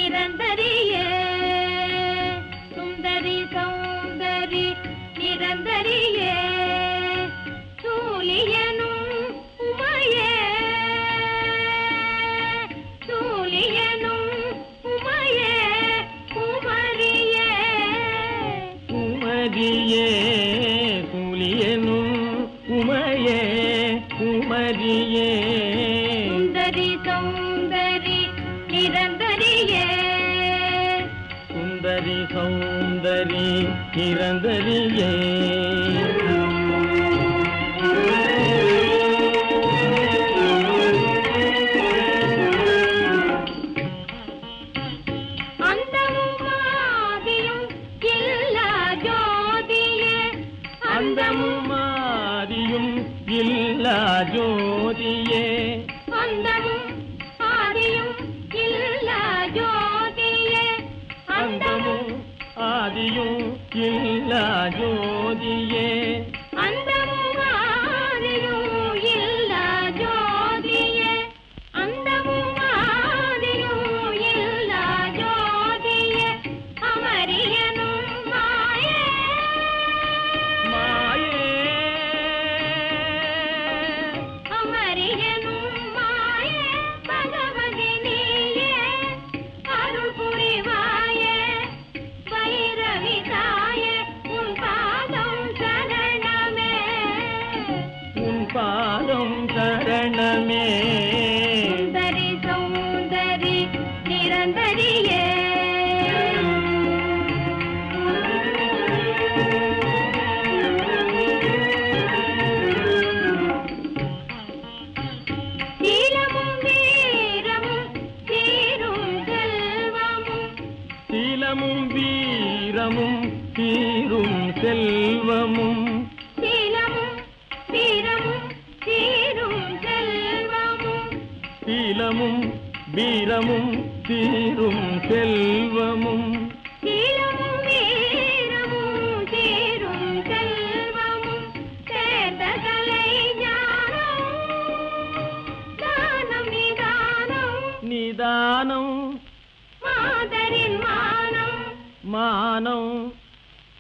நிரந்தரியே சுந்தரி சௌந்தரி நிரந்தரியே சூலியனும் உமையே சூலியனும் உமையே குமரியே குமரியே சூலியனும் உமையே குமரியே சுந்தரி சௌந்தரி நிரந்தரியே சுந்தரி சௌந்தரி நிரந்தரியே அந்தமும் ஆதியும் இல்லா ஜோதியே அந்தமும் ஆதியும் இல்லா ஜோதியே அந்தமும் ஆதியும் இல்லா ஜோதியே அந்தமும் ஆதியும் இல்லா ஜோதியே அந்தமும் ஆதியும் இல்லா ஜோதியே அந்தமும் ஆதியும் இல்லா ஜோதியே அமரியனும் மாயே மாயே அமரியனும் மாயே பகவதி நீயே அருள் புரிவாயே வைரவி தாயே உன் பாதம் சரணமே உன் பாதம் சரணமே சுந்தரி சௌந்தரி நிரந்தரியே சீலமும் வீரமும் சீரும் செல்வமும் சீலமும் வீரமும் சீரும் செல்வமும் சீலமும் வீரமும் சீரும் செல்வமும் சீலமும் வீரமும் சீரும் செல்வமும் சீலமும் வீரமும் சீரும் செல்வமும் சேர்ந்த கலை ஞானம் தானம் நிதானம் நிதானம் மாதரின் மானம் மானம்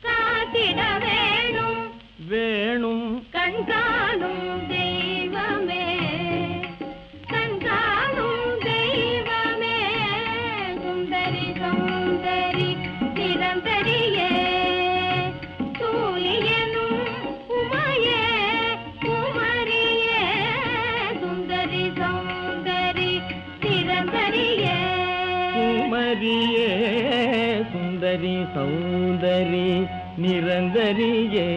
காத்திட வேணும் வேணும் கண்காணும் தெய்வமே கண்காணும் தெய்வமே சுந்தரி சௌந்தரி நிரந்தரியே சூலியனும் உமையே குமரியே சுந்தரி சௌந்தரி நிரந்தரியே குமரியே சுந்தரி சௌந்தரி நிரந்தரியே